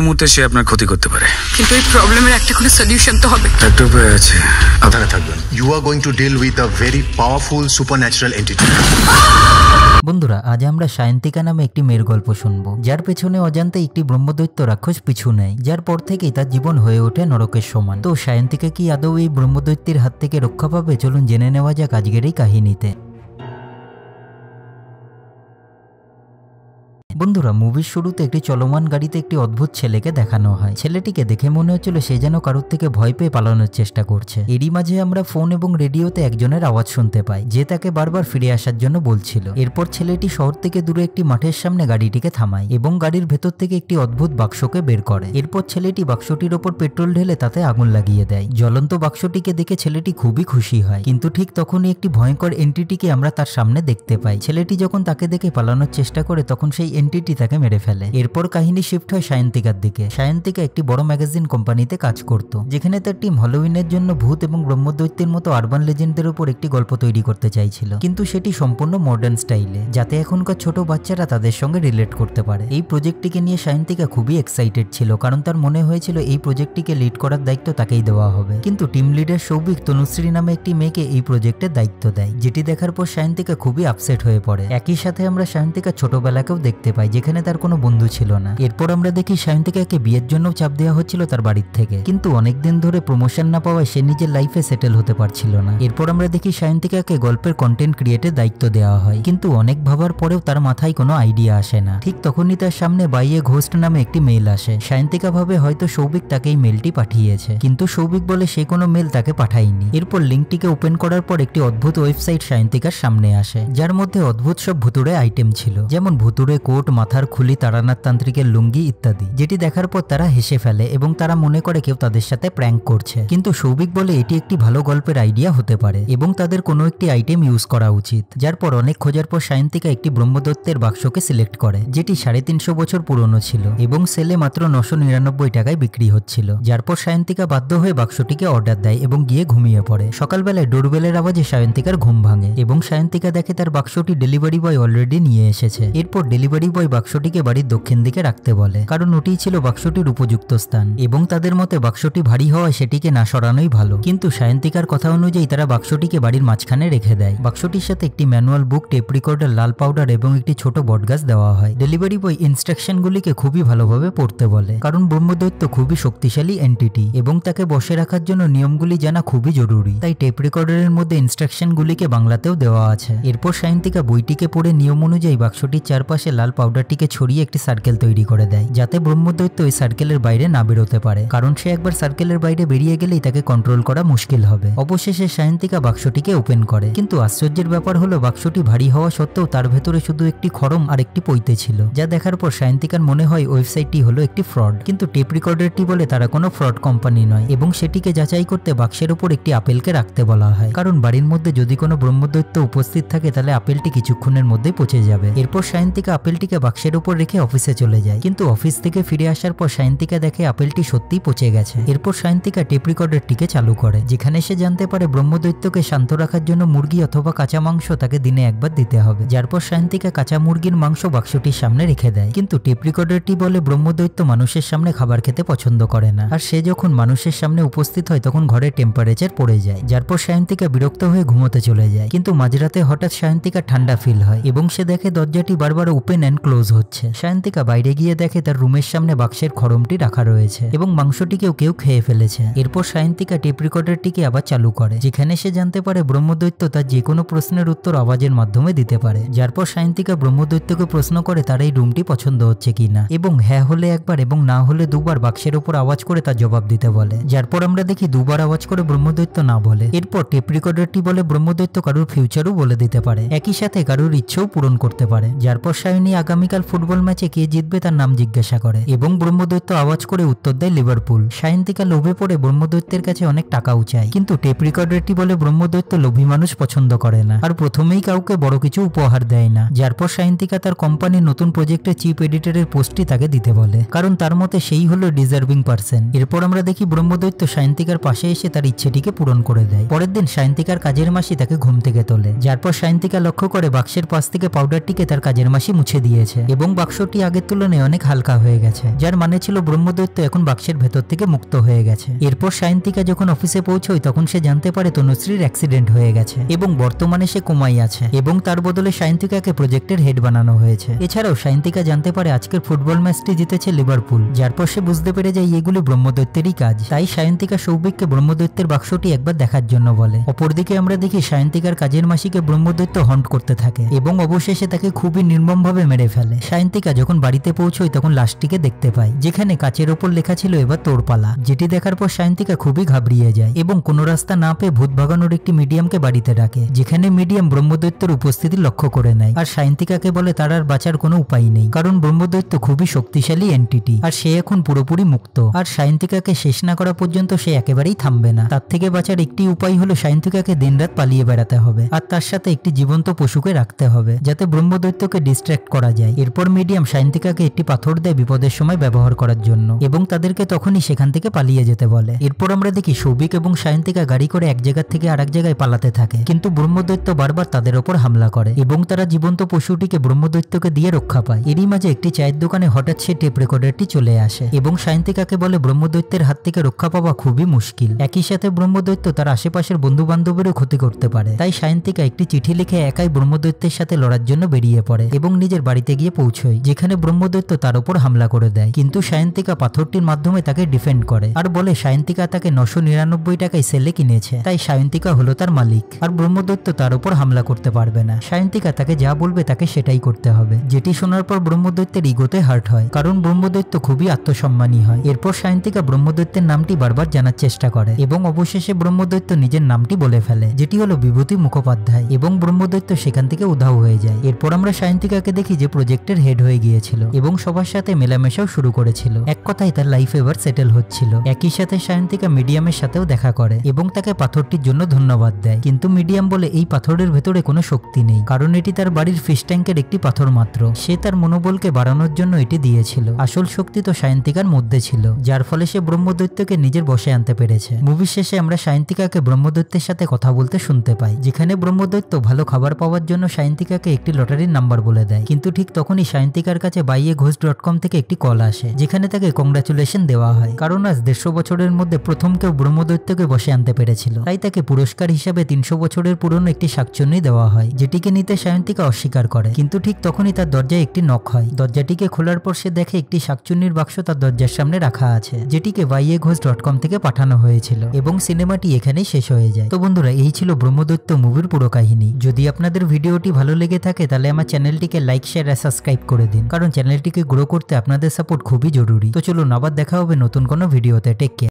মুহূর্তে সে আপনার ক্ষতি করতে পারে। কিন্তু এই প্রবলেমের একটা কোনো সলিউশন তো হবে। একটা উপায় আছে, আপনারা থাকবেন। You are going to deal with a very powerful supernatural entity. বন্ধুরা, আজ আমরা সায়ন্তিকা নামে একটি মেয়ের গল্প শুনবো, যার পেছনে অজান্তে একটি ব্রহ্মদৈত্য রাক্ষস পিছু নেয়, যার পর থেকেই তার জীবন হয়ে ওঠে নরকের সমান। তো সায়ন্তিকা কি আদৌ এই ব্রহ্মদৈত্যের হাত থেকে রক্ষা পাবে? চলুন জেনে নেওয়া যাক আজকের এই কাহিনীতে। বন্ধুরা, মুভির শুরুতে একটি চলমান গাড়িতে একটি অদ্ভুত ছেলেকে দেখানো হয়। ছেলেটিকে দেখে মনে হচ্ছিল সে যেন কারোর থেকে ভয় পেয়ে পালানোর চেষ্টা করছে। এরই মাঝে আমরা ফোন এবং রেডিওতে একজনের আওয়াজ শুনতে পাই, যে তাকে বারবার ফিরে আসার জন্য বলছিল। এরপর ছেলেটি শহর থেকে দূরে একটি মাঠের সামনে গাড়িটিকে থামায় এবং গাড়ির ভেতর থেকে একটি অদ্ভুত বাক্সকে বের করে। এরপর ছেলেটি বাক্সটির ওপর পেট্রোল ঢেলে তাতে আগুন লাগিয়ে দেয়। জ্বলন্ত বাক্সটিকে দেখে ছেলেটি খুবই খুশি হয়, কিন্তু ঠিক তখনই একটি ভয়ঙ্কর এন্টিটিকে আমরা তার সামনে দেখতে পাই। ছেলেটি যখন তাকে দেখে পালানোর চেষ্টা করে তখন সেই এন্টিটি তাকে মেরে ফেলে। এরপর কাহিনী শিফট হয় সায়ন্তিকার দিকে। সায়ন্তিকা একটি বড় ম্যাগাজিন কোম্পানিতে কাজ করত, যেখানে তার টিম হ্যালোউইনের জন্য ভূত এবং ব্রহ্মদৈত্যের মতো আরবান লেজেন্ডের উপর একটি গল্প তৈরি করতে চাইছিল, কিন্তু সেটি সম্পূর্ণ মডার্ন স্টাইলে, যাতে এখনকার ছোট বাচ্চারা তাদের সঙ্গে রিলেট করতে পারে। এই প্রজেক্টটিকে নিয়ে সায়ন্তিকা খুবই এক্সাইটেড ছিল, কারণ তার মনে হয়েছিল এই প্রজেক্টটিকে লিড করার দায়িত্ব তাকেই দেওয়া হবে। কিন্তু টিম লিডার সৌভিক তনুশ্রী নামে একটি মেয়েকে এই প্রজেক্টের দায়িত্ব দেয়, যেটি দেখার পর সায়ন্তিকা খুবই আপসেট হয়ে পড়ে। একই সাথে আমরা সায়ন্তিকা ছোটবেলাকেও দেখতে পাই, যেখানে তার কোনো বন্ধু ছিল না। এরপর আমরা দেখি সায়ন্তিকাকে বিয়ের জন্য চাপ দেওয়া হচ্ছিল তার বাড়ির থেকে, কিন্তু অনেকদিন ধরে প্রমোশন না পাওয়ায় সে নিজের লাইফে সেটেল হতে পারছিল না। এরপর আমরা দেখি সায়ন্তিকাকে গল্পের কন্টেন্ট ক্রিয়েটের দায়িত্ব দেওয়া হয়, কিন্তু অনেক ভাবার পরেও তার মাথায় কোনো আইডিয়া আসে না। ঠিক তখনই তার সামনে বাইয়ে ঘোস্ট নামে একটি মেল আসে। সায়ন্তিকা ভাবে হয়তো সৌভিক তাকে এই মেলটি পাঠিয়েছে, কিন্তু সৌভিক বলে সে কোনো মেল তাকে পাঠায়নি। এরপর লিঙ্কটিকে ওপেন করার পর একটি অদ্ভুত ওয়েবসাইট সায়ন্তিকার সামনে আসে, যার মধ্যে অদ্ভুত সব ভুতুড়ে আইটেম ছিল, যেমন ভুতুড়ে কোট, মাথার খুলি, তারানাথ তান্ত্রিকের লুঙ্গি ইত্যাদি, যেটি দেখার পর তারা হেসে ফেলে এবং তারা মনে করে কেউ তাদের সাথে প্র্যাঙ্ক করছে। কিন্তু সৌভিক বলে এটি একটি ভালো গল্পের আইডিয়া হতে পারে এবং তাদের কোনো একটি আইটেম ইউজ করা উচিত। যার পর অনেক খোঁজার পর সায়ন্তিকা একটি ব্রহ্মদৈত্যের বাক্সকে সিলেক্ট করে, যেটি 350 বছর পুরনো ছিল এবং সেলে মাত্র 999 টাকায় বিক্রি হচ্ছিল। যার পর সায়ন্তিকা বাধ্য হয়ে বাক্সটিকে অর্ডার দেয় এবং গিয়ে ঘুমিয়ে পড়ে। সকালবেলায় ডোরবেলের আওয়াজে সায়ন্তিকার ঘুম ভাঙে এবং সায়ন্তিকা দেখে তার বাক্সটি ডেলিভারি বয় অলরেডি নিয়ে এসেছে। এরপর ডেলিভারি বয় বাক্সটিকে বাড়ির দক্ষিণ দিকে রাখতে বলে, কারণ ওটি ছিল বাক্সটির উপযুক্ত স্থান এবং তাদের মতে বাক্সটি ভারী হওয়ায় সেটিকে না সরানোই ভালো। কিন্তু সায়ন্তিকার কথা অনুযায়ী তারা বাক্সটিকে বাড়ির মাঝখানে রেখে দেয়। বাক্সটির সাথে একটি ম্যানুয়াল বুক, টেপ রেকর্ডার, লাল পাউডার এবং একটি ছোট বটগাছ দেওয়া হয়। ডেলিভারি বয় ইনস্ট্রাকশনগুলিকে খুবই ভালোভাবে পড়তে বলে, কারণ ব্রহ্মদৈত্য খুবই শক্তিশালী এন্টিটি এবং তাকে বসে রাখার জন্য নিয়মগুলি জানা খুবই জরুরি। তাই টেপ রেকর্ডারের মধ্যে ইনস্ট্রাকশনগুলিকে বাংলাতেও দেওয়া আছে। এরপর সায়ন্তিকা বইটিকে পড়ে নিয়ম অনুযায়ী বাক্সটির চারপাশে লাল পাউডারটিকে ছড়িয়ে একটি সার্কেল তৈরি করে দেয়, যাতে ব্রহ্মদৈত্য ওই সার্কেলের বাইরে না বেরোতে পারে, কারণ সে একবার সার্কেলের বাইরে বেরিয়ে গেলেই তাকে কন্ট্রোল করা মুশকিল হবে। অবশেষে সায়ন্তিকা বাক্সটিকে ওপেন করে, কিন্তু আশ্চর্যের ব্যাপার হলো বাক্সটি ভারী হওয়া সত্ত্বেও তার ভেতরে শুধু একটি খড়ম আর একটি পৈতে ছিল, যা দেখার পর সায়ন্তিকার মনে হয় ওয়েবসাইটটি হলো একটি ফ্রড। কিন্তু টেপ রেকর্ডারটি বলে তারা কোনো ফ্রড কোম্পানি নয় এবং সেটিকে যাচাই করতে বাক্সের উপর একটি আপেলকে রাখতে বলা হয়, কারণ বাড়ির মধ্যে যদি কোনো ব্রহ্মদৈত্য উপস্থিত থাকে তাহলে আপেলটি কিছুক্ষণের মধ্যেই পচে যাবে। এরপর সায়ন্তিকা আপেলটিকে বাক্সের উপর রেখে অফিসে চলে যায়, কিন্তু অফিস থেকে ফিরে আসার পর সায়ন্তিকা দেখে আপেলটি সত্যিই পচে গেছে। এরপর সায়ন্তিকা টেপ রেকর্ডারটিকে চালু করে, যেখানে সে জানতে পারে ব্রহ্মদৈত্যকে শান্ত রাখার জন্য মুরগি অথবা কাঁচা মাংস তাকে দিনে একবার দিতে হবে। যার পর সায়ন্তিকা কাঁচা মুরগির মাংস বাক্সটির সামনে রেখে দেয়, কিন্তু টেপ রেকর্ডারটি বলে ব্রহ্মদৈত্য মানুষের সামনে খাবার খেতে পছন্দ করে না, আর সে যখন মানুষের সামনে উপস্থিত হয় তখন ঘরের টেম্পারেচার পড়ে যায়। যার পর সায়ন্তিকা বিরক্ত হয়ে ঘুমোতে চলে যায়, কিন্তু মাঝরাতে হঠাৎ সায়ন্তিকা ঠান্ডা ফিল হয় এবং সে দেখে দরজাটি বারবার ওপেন অ্যান্ড ক্লোজ হচ্ছে। সায়ন্তিকা বাইরে গিয়ে দেখে তার রুমের সামনে বাক্সের খড়মটি রাখা রয়েছে এবং মাংসটিকেও কেউ খেয়ে ফেলেছে। এরপর সায়ন্তিকা টেপ রেকর্ডারটিকে আবার চালু করে, যেখানে সে জানতে পারে ব্রহ্মদৈত্য তার যে কোনো প্রশ্নের উত্তর আওয়াজের মাধ্যমে দিতে পারে। যার পর সায়ন্তিকা ব্রহ্মদৈত্যকে প্রশ্ন করে তার এই রুমটি পছন্দ হচ্ছে কিনা, এবং হ্যাঁ হলে একবার এবং না হলে দুবার বাক্সের উপর আওয়াজ করে তার জবাব দিতে বলে। যার পর আমরা দেখি দুবার আওয়াজ করে ব্রহ্মদৈত্য না বলে। এরপর টেপ রেকর্ডারটি বলে ব্রহ্মদৈত্য কারোর ফিউচারও বলে দিতে পারে, একই সাথে কারোর ইচ্ছেও পূরণ করতে পারে। যার পর সায়নী আগামীকাল ফুটবল ম্যাচে কে জিতবে তার নাম জিজ্ঞাসা করে এবং ব্রহ্মদৈত্য আওয়াজ করে উত্তর দেয় লিভারপুল। সায়ন্তিকা লোভে পড়ে ব্রহ্মদৈত্যের কাছে অনেক টাকাও চায়, কিন্তু টেপ রেকর্ডারটি বলে ব্রহ্মদৈত্য লোভী মানুষ পছন্দ করে না আর প্রথমেই কাউকে বড় কিছু উপহার দেয় না। যার পর সায়ন্তিকা তার কোম্পানির নতুন প্রজেক্টে চিফ এডিটরের পোস্টটি তাকে দিতে বলে, কারণ তার মতে সেই হলো ডিজার্ভিং পার্সন। এরপর আমরা দেখি ব্রহ্মদৈত্য সায়ন্তিকার পাশে এসে তার ইচ্ছেটিকে পূরণ করে দেয়। পরের দিন সায়ন্তিকার কাজের মাসি তাকে ঘুম থেকে তোলে, যার পর সায়ন্তিকা লক্ষ্য করে বাক্সের পাশ থেকে পাউডারটিকে তার কাজের মাসি মুছে দিয়ে গিয়েছে এবং বাক্সটি আগের তুলনায় অনেক হালকা হয়ে গেছে, যার মানে ছিল ব্রহ্মদৈত্য এখন বাক্সের ভেতর থেকে মুক্ত হয়ে গেছে। এরপর সায়ন্তিকা যখন অফিসে পৌঁছয় তখন সে জানতে পারে তনুশ্রীর অ্যাক্সিডেন্ট হয়ে গেছে এবং বর্তমানে সে কোমায় আছে এবং তার বদলে সায়ন্তিকাকে প্রজেক্টের হেড বানানো হয়েছে। এছাড়াও সায়ন্তিকা জানতে পারে আজকের ফুটবল ম্যাচটি জিতেছে লিভারপুল, যার পর সে বুঝতে পেরে যায় এগুলি ব্রহ্মদৈত্যেরই কাজ। তাই সায়ন্তিকা সৌভিককে ব্রহ্মদৈত্যের বাক্সটি একবার দেখার জন্য বলে। অপরদিকে আমরা দেখি সায়ন্তিকার কাজের মাসিকে ব্রহ্মদৈত্য হন্ট করতে থাকে এবং অবশেষে তাকে খুবই নির্মমভাবে মেরে ফেলে। সায়ন্তিকা যখন বাড়িতে পৌঁছয় তখন লাশটিকে দেখতে পায়, যেখানে কাচের ওপর লেখা ছিল এবার তোর পালা, যেটি দেখার পর সায়ন্তিকা খুবই ঘাবড়িয়ে যায় এবং কোনো রাস্তা না পেয়ে ভূত ভাগানোর একটি মিডিয়ামকে বাড়িতে ডাকে, যেখানে মিডিয়াম ব্রহ্মদৈত্যের উপস্থিতি লক্ষ্য করে নেয় আর সায়ন্তিকাকে বলে তার আর বাঁচার কোনো উপায় নেই, কারণ ব্রহ্মদৈত্য খুবই শক্তিশালী এন্টিটি আর সে এখন পুরোপুরি মুক্ত। আর সায়ন্তিকাকে শেষ না করা পর্যন্ত সে একেবারেই থামবে না। তার থেকে বাঁচার একটি উপায় হলো সায়ন্তিকাকে দিনরাত পালিয়ে বেড়াতে হবে আর তার সাথে একটি জীবন্ত পশুকে রাখতে হবে যাতে ব্রহ্মদৈত্যকে ডিস্ট্র্যাক্ট করা যায়। এরপর মিডিয়াম সায়ন্তিকাকে একটি পাথর দেয় বিপদের সময় ব্যবহার করার জন্য এবং তাদেরকে তখনই সেখান থেকে পালিয়ে যেতে বলে। এরপর আমরা দেখি সৌভিক এবং সায়ন্তিকা গাড়ি করে এক জায়গা থেকে আরেক জায়গায় পালাতে থাকে, কিন্তু ব্রহ্মদৈত্য বারবার তাদের ওপর হামলা করে এবং তারা জীবন্ত পশুটিকে ব্রহ্মদৈত্যকে দিয়ে রক্ষা পায়। এরই মাঝে একটি চায়ের দোকানে হঠাৎ সেই টেপ রেকর্ডারটি চলে আসে এবং সায়ন্তিকাকে বলে ব্রহ্মদৈত্যের হাত থেকে রক্ষা পাওয়া খুবই মুশকিল। একই সাথে ব্রহ্মদৈত্য তার আশেপাশের বন্ধু বান্ধবেরও ক্ষতি করতে পারে। তাই সায়ন্তিকা একটি চিঠি লিখে একাই ব্রহ্মদৈত্যের সাথে লড়ার জন্য বেরিয়ে পড়ে এবং নিজের বাড়িতে গিয়ে পৌঁছয়, যেখানে ব্রহ্মদৈত্য তার উপর হামলা করে দেয়। কিন্তু সায়ন্তিকা পাথরটির মাধ্যমে তাকে ডিফেন্ড করে আর বলে সায়ন্তিকা তাকে 999 টাকায় সেলে কিনেছে, তাই সায়ন্তিকা হলো তার মালিক আর ব্রহ্মদৈত্য তার উপর হামলা করতে পারবে না। সায়ন্তিকা তাকে যা বলবে তাকে সেটাই করতে হবে, যেটি শোনার পর ব্রহ্মদৈত্যের ইগোতে হার্ট হয়, কারণ ব্রহ্মদৈত্য খুবই আত্মসম্মানী হয়। এরপর সায়ন্তিকা ব্রহ্মদৈত্যের নামটি বারবার জানার চেষ্টা করে এবং অবশেষে ব্রহ্মদৈত্য নিজের নামটি বলে ফেলে, যেটি হলো বিভূতি মুখোপাধ্যায়, এবং ব্রহ্মদৈত্য সেখান থেকে উধাও হয়ে যায়। এরপর আমরা সায়ন্তিকাকে দেখি যে প্রজেক্টের হেড হয়ে গিয়েছিল এবং সবার সাথে মেলামেশাও শুরু করেছিল। এক কথায় তার লাইফ এবার সেটেল হচ্ছিল। একই সাথে সায়ন্তিকা মিডিয়ামের সাথেও দেখা করে এবং তাকে পাথরটির জন্য ধন্যবাদ দেয়, কিন্তু মিডিয়াম বলে এই পাথরের ভেতরে কোনো শক্তি নেই, কারণ এটি তার বাড়ির ফিশ ট্যাঙ্কের একটি পাথর মাত্র। সে তার মনোবলকে বাড়ানোর জন্য এটি দিয়েছিল। আসল শক্তি তো সায়ন্তিকার মধ্যে ছিল, যার ফলে সে ব্রহ্মদৈত্যকে নিজের বশে আনতে পেরেছে। মুভির শেষে আমরা সায়ন্তিকাকে ব্রহ্মদৈত্যের সাথে কথা বলতে শুনতে পাই, যেখানে ব্রহ্মদৈত্য ভালো খাবার পাওয়ার জন্য সায়ন্তিকাকে একটি লটারির নাম্বার বলে দেয়। কিন্তু ঠিক তখনই সায়ন্তিকার কাছে buyaghost.com থেকে একটি কল আসে, যেখানে তাকে কংগ্রাচুলেশন দেওয়া হয়, কারণ আজ 150 বছরের মধ্যে প্রথম কেউ ব্রহ্মদৈত্যকে বশে আনতে পেরেছিল। তাই তাকে পুরস্কার হিসাবে 300 বছরের পুরনো একটি শাকচুন্নি দেওয়া হয়, যেটিকে নিতে সায়ন্তিকা অস্বীকার করে। কিন্তু ঠিক তখনই তার দরজায় একটি নক হয়। দরজাটিকে খোলার পর সে দেখে একটি শাকচুন্নির বাক্স তার দরজার সামনে রাখা আছে, যেটিকে buyaghost.com থেকে পাঠানো হয়েছিল এবং সিনেমাটি এখানেই শেষ হয়ে যায়। তো বন্ধুরা, এই ছিল ব্রহ্মদৈত্য মুভির পুরো কাহিনী। যদি আপনাদের ভিডিওটি ভালো লেগে থাকে তাহলে আমার চ্যানেলটিকে লাইক, শেয়ার আর সাবস্ক্রাইব করে দিন, কারণ চ্যানেলটিকে গ্রো করতে আপনাদের সাপোর্ট খুবই জরুরি। তো চলুন, আবার দেখা হবে নতুন কোনো ভিডিওতে। Take care.